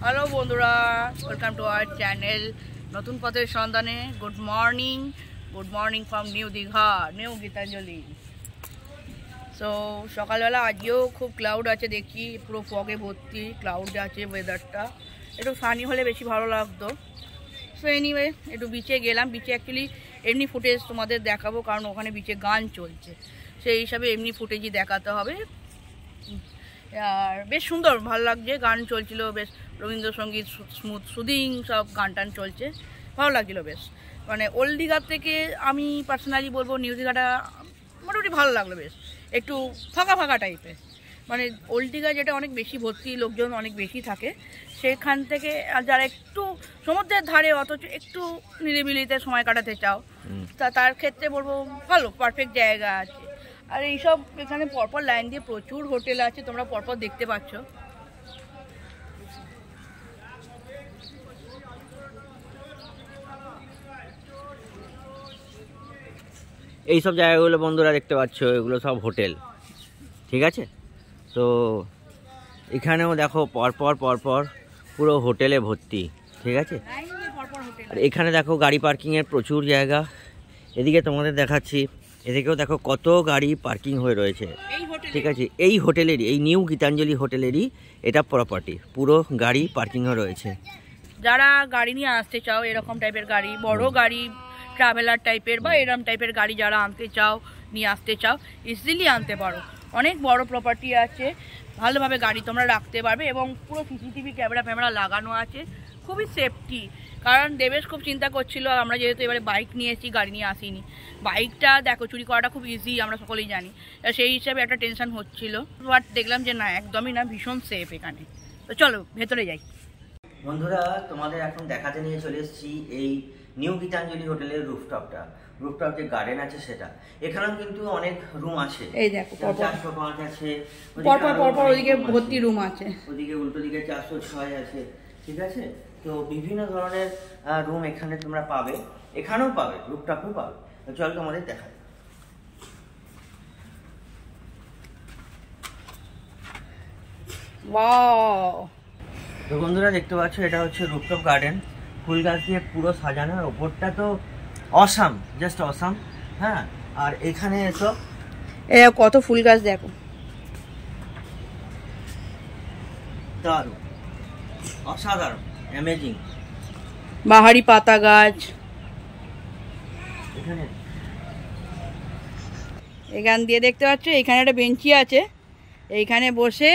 Hello বন্ধুরা, welcome to our channel নতুন পথের সন্ধানে। Good morning from new Digha, new Gitanjali. So সকালবেলা আজকেও খুব ক্লাউড আছে, দেখি পুরো ফগে ভর্তি ক্লাউড আছে। ওয়েদারটা একটু সানি হলে বেশি ভালো লাগতো। সো এনিওয়ে একটু বিচে গেলাম। বিচে অ্যাকচুয়ালি এমনি ফুটেজ তোমাদের দেখাবো, কারণ ওখানে বিচে গান চলছে, সেই হিসাবে এমনি ফুটেজই দেখাতে হবে। আর বেশ সুন্দর, ভালো লাগছে, গান চলছিল বেশ, রবীন্দ্রসঙ্গীত, স্মুথ সুদিং সব গান টান চলছে, ভালো লাগছিলো বেশ। মানে ওল্ড দীঘার থেকে আমি পার্সোনালি বলবো নিউ দীঘাটা মোটামুটি ভালো লাগলো, বেশ একটু ফাঁকা ফাঁকা টাইপের। মানে ওল্ড দীঘা যেটা অনেক বেশি ভর্তি, লোকজন অনেক বেশি থাকে, সেখান থেকে যারা একটু সমুদ্রের ধারে অথচ একটু নিরিবিলিতে সময় কাটাতে চাও, তার ক্ষেত্রে বলবো ভালো, পারফেক্ট জায়গা আছে। আর এইসব এখানে পরপর লাইন দিয়ে প্রচুর হোটেল আছে, তোমরা পরপর দেখতে পাচ্ছ। এইসব জায়গাগুলো বন্ধুরা দেখতে পাচ্ছ, এগুলো সব হোটেল, ঠিক আছে। তো এখানেও দেখো পরপর পুরো হোটেলে ভর্তি, ঠিক আছে। আর এখানে দেখো গাড়ি পার্কিংয়ের প্রচুর জায়গা। এদিকে তোমাদের দেখাচ্ছি, এদিকেও দেখো কত গাড়ি পার্কিং হয়ে রয়েছে, ঠিক আছে। এই হোটেলেরই, এই নিউ গীতাঞ্জলি হোটেলেরই এটা প্রপার্টি, পুরো গাড়ি পার্কিং হয়ে রয়েছে। যারা গাড়ি নিয়ে আসতে চাও, এরকম টাইপের গাড়ি, বড় গাড়ি, ট্রাভেলার টাইপের বা এরকম টাইপের গাড়ি যারা আনতে চাও, নিয়ে আসতে চাও, ইজিলি আনতে পারো। অনেক বড় প্রপার্টি আছে, ভালোভাবে গাড়ি তোমরা রাখতে পারবে, এবং পুরো সিসিটিভি ক্যামেরা লাগানো আছে, খুবই সেফটি। কারণ দেবেশ খুব চিন্তা করছিল, আমরা যেহেতু এবারে বাইক নিয়ে এসেছি, গাড়ি নিয়ে আসিনি, বাইকটা দেখো চুরি করাটা খুব ইজি, আমরা সকলেই জানি, সেই হিসাবে একটা টেনশন হচ্ছিল। বাট দেখলাম যে না, একদমই না, ভীষণ সেফ এখানে। তো চলো ভেতরে যাই। বন্ধুরা তোমাদের এখন দেখাতে নিয়ে চলে এসেছি এই নিউ গীতাঞ্জলি হোটেলের রুফটপ যে গার্ডেন আছে সেটা। এখানেও কিন্তু অনেক রুম আছে, এই দেখো 405 আছে, পরপর ওদিকে ভর্তি রুম আছে, ওদিকে উল্টো দিকে 406 আছে, ঠিক আছে। তো বিভিন্ন ধরনের রুম এখানে তোমরা পাবে, এখানেও পাবে, রুফটপও পাবে। তো চল তোমাদের দেখাই। ওয়াও! তো বন্ধুরা দেখতে পাচ্ছ, এটা হচ্ছে রুফটপ গার্ডেন, ফুল গাছ দিয়ে পুরো সাজানো। ওপরটা তো অসাম, জাস্ট অসাম। হ্যাঁ, আর এখানে এসো, কত ফুল গাছ দেখো, দারুণ, অসাধারণ, অ্যামেজিং। বাহারি পাতা গাছ এখান দিয়ে দেখতে পাচ্ছ। এখানে একটা বেঞ্চি আছে, এইখানে বসে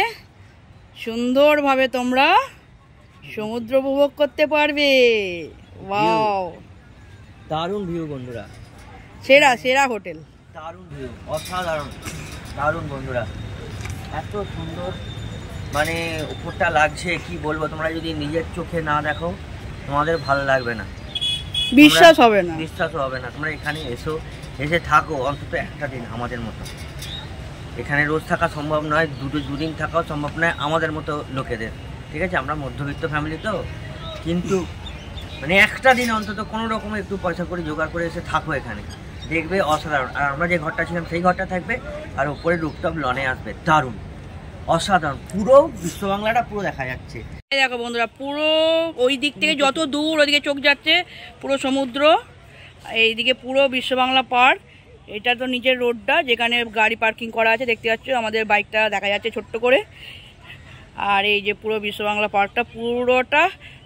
সুন্দরভাবে তোমরা সমুদ্র উপভোগ করতে পারবে। ওয়াও, দারুণ ভিউ বন্ধুরা, সেরা হোটেল, দারুণ ভিউ, অসাধারণ, দারুণ বন্ধুরা, এত সুন্দর, মানে উপরটা লাগছে, কি বলবো, তোমরা যদি নিজের চোখে না দেখো তোমাদের ভালো লাগবে না, বিশ্বাস হবে না। তোমরা এখানে এসে থাকো অন্তত একটা দিন আমাদের মতো। এখানে রোজ থাকা সম্ভব নয়, দুদিন থাকাও সম্ভব নয় আমাদের মতো লোকেদের, ঠিক আছে। আমরা মধ্যবিত্ত ফ্যামিলি তো, কিন্তু মানে একটা দিন অন্তত কোনো রকম একটু পয়সা করে জোগাড় করে এসে থাকো এখানে, দেখবে অসাধারণ। আর আমরা যে ঘরটা ছিলাম সেই ঘরটা থাকবে, আর উপরে রুফটপ লনে আসবে, দারুণ, অসাধারণ, পুরো বিশ্ব বাংলাটা পুরো দেখা যাচ্ছে। দেখো বন্ধুরা, পুরো ওই দিক থেকে যত দূর ওইদিকে চোখ যাচ্ছে পুরো সমুদ্র, এইদিকে পুরো বিশ্ব বাংলা পার্ক। এটা তো নিচের রোডটা যেখানে গাড়ি পার্কিং করা আছে, দেখতে পাচ্ছ আমাদের বাইকটা দেখা যাচ্ছে ছোট্ট করে। আর এই যে পুরো বিশ্ব বাংলা পার্কটা পুরোটা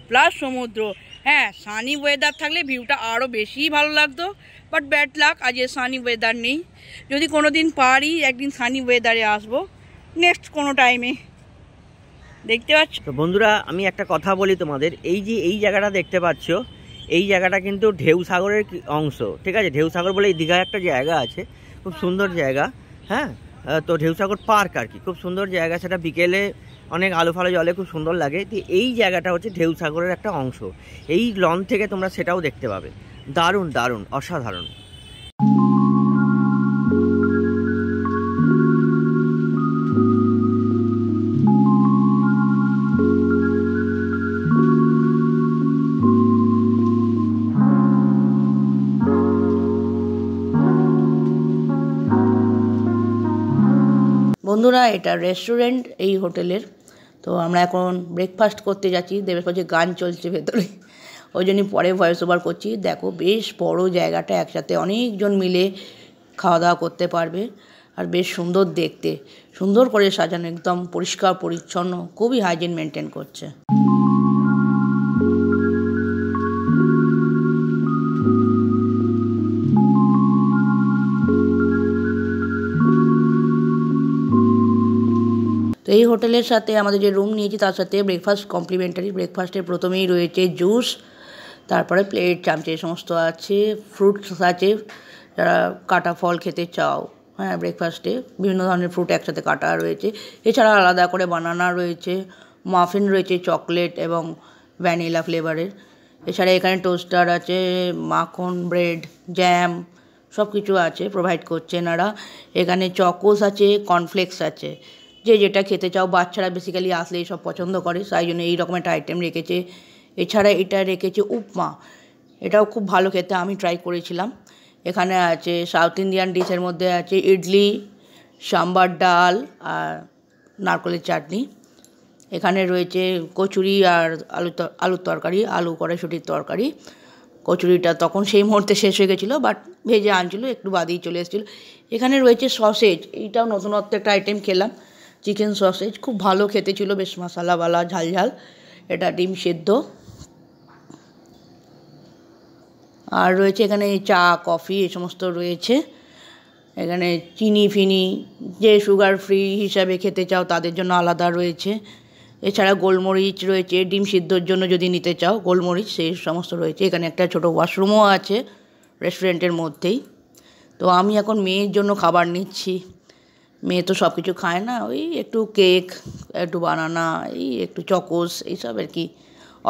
প্লাস সমুদ্র। হ্যাঁ, সানি ওয়েদার থাকলে ভিউটা আরও বেশি ভালো লাগতো, বাট ব্যাড লাক, আজ সানি ওয়েদার নেই। যদি কোনো দিন পারি একদিন সানি ওয়েদারে আসবো, নেক্সট কোনো টাইমে, দেখতে পাচ্ছ। তো বন্ধুরা আমি একটা কথা বলি তোমাদের, এই যে এই জায়গাটা দেখতে পাচ্ছ, এই জায়গাটা কিন্তু ঢেউ সাগরের অংশ, ঠিক আছে। ঢেউ সাগর বলে এই দীঘায় একটা জায়গা আছে, খুব সুন্দর জায়গা। হ্যাঁ, তো ঢেউ সাগর পার্ক আর কি, খুব সুন্দর জায়গা, সেটা বিকেলে অনেক আলো ফালো জলে খুব সুন্দর লাগে। তো এই জায়গাটা হচ্ছে ঢেউ সাগরের একটা অংশ, এই লন থেকে তোমরা সেটাও দেখতে পাবে, দারুণ দারুণ, অসাধারণ। বন্ধুরা, এটা রেস্টুরেন্ট এই হোটেলের। তো আমরা এখন ব্রেকফাস্ট করতে যাচ্ছি। দেবের কাছে গান চলছে ভেতরে, ওই জন্যই পরে ভয়েস ওভার করছি। দেখো বেশ বড় জায়গাটা, একসাথে অনেকজন মিলে খাওয়া দাওয়া করতে পারবে, আর বেশ সুন্দর দেখতে, সুন্দর করে সাজানো, একদম পরিষ্কার পরিচ্ছন্ন, খুবই হাইজিন মেনটেন করছে। তো এই হোটেলের সাথে আমাদের যে রুম নিয়েছি তার সাথে ব্রেকফাস্ট কমপ্লিমেন্টারি। ব্রেকফাস্টের প্রথমেই রয়েছে জুস, তারপরে প্লেট চামচে সমস্ত আছে, ফ্রুটস আছে, যারা কাটা ফল খেতে চাও। হ্যাঁ, ব্রেকফাস্টে বিভিন্ন ধরনের ফ্রুট একসাথে কাটা রয়েছে। এছাড়া আলাদা করে বানানা রয়েছে, মাফিন রয়েছে চকলেট এবং ভ্যানিলা ফ্লেভারের। এছাড়া এখানে টোস্টার আছে, মাখন, ব্রেড, জ্যাম সব কিছু আছে, প্রোভাইড করছে এনারা। এখানে চকোস আছে, কর্নফ্লেক্স আছে, যে যেটা খেতে চাও। বাচ্চারা বেসিক্যালি আসলে এইসব পছন্দ করে, তাই জন্য এই রকম একটা আইটেম রেখেছে। এছাড়া এটা রেখেছে উপমা, এটাও খুব ভালো খেতে, আমি ট্রাই করেছিলাম। এখানে আছে সাউথ ইন্ডিয়ান ডিশের মধ্যে আছে ইডলি, সাম্বার ডাল আর নারকেলের চাটনি। এখানে রয়েছে কচুরি আর আলুর তরকারি, আলু কড়াইশুঁটির তরকারি। কচুরিটা তখন সেই মুহূর্তে শেষ হয়ে গেছিলো, বাট ভেজে আনছিলো, একটু বাদেই চলে এসেছিলো। এখানে রয়েছে সসেজ, এইটাও নতুনত্ব একটা আইটেম খেলাম, চিকেন সসেজ, খুব ভালো খেতে ছিল, বেশ মশালাওয়ালা, ঝাল ঝাল। এটা ডিম সেদ্ধ। আর রয়েছে এখানে চা, কফি এই সমস্ত রয়েছে। এখানে চিনি ফিনি, যে সুগার ফ্রি হিসাবে খেতে চাও তাদের জন্য আলাদা রয়েছে। এছাড়া গোলমরিচ রয়েছে, ডিম সিদ্ধর জন্য যদি নিতে চাও গোলমরিচ, সেই সমস্ত রয়েছে। এখানে একটা ছোটো ওয়াশরুমও আছে রেস্টুরেন্টের মধ্যেই। তো আমি এখন মেয়ের জন্য খাবার নিচ্ছি। মেয়ে তো সব কিছু খায় না, ওই একটু কেক, একটু বানানা, এই একটু চকোস, এইসব আর কি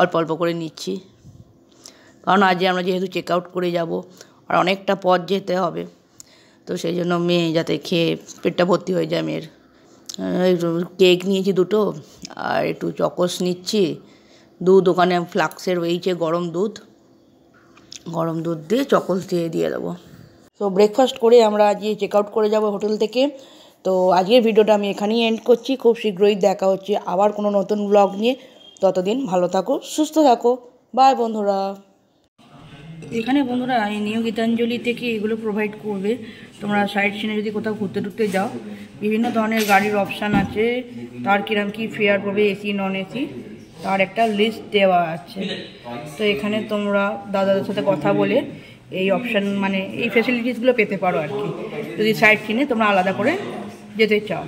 অল্প অল্প করে নিচ্ছি। কারণ আজ আমরা যেহেতু চেক আউট করে যাব, আর অনেকটা পথ যেতে হবে, তো সেই জন্য মেয়ে যাতে খেয়ে পেটটা ভর্তি হয়ে যায় মেয়ের। কেক নিয়েছি দুটো, আর একটু চকোস নিচ্ছি। দুধ ওখানে ফ্লাক্সে রয়েছে, গরম দুধ দিয়ে চকোস দিয়ে দেবো। তো ব্রেকফাস্ট করে আমরা আজকে চেক আউট করে যাব হোটেল থেকে। তো আজকের ভিডিওটা আমি এখানেই এন্ড করছি। খুব শীঘ্রই দেখা হচ্ছে আবার কোনো নতুন ব্লগ নিয়ে। ততদিন ভালো থাকো, সুস্থ থাকো, বাই বন্ধুরা। এখানে বন্ধুরা এই নিউ গীতাঞ্জলি থেকে এগুলো প্রোভাইড করবে। তোমরা সাইড সিনে যদি কোথাও ঘুরতে টুরতে যাও, বিভিন্ন ধরনের গাড়ির অপশান আছে, তার কিরম কী ফেয়ার পড়বে, এসি নন এসি, তার একটা লিস্ট দেওয়া আছে। তো এখানে তোমরা দাদাদের সাথে কথা বলে এই অপশান মানে এই ফেসিলিটিসগুলো পেতে পারো আর কি, যদি সাইড সিনে তোমরা আলাদা করে যেতে চাও।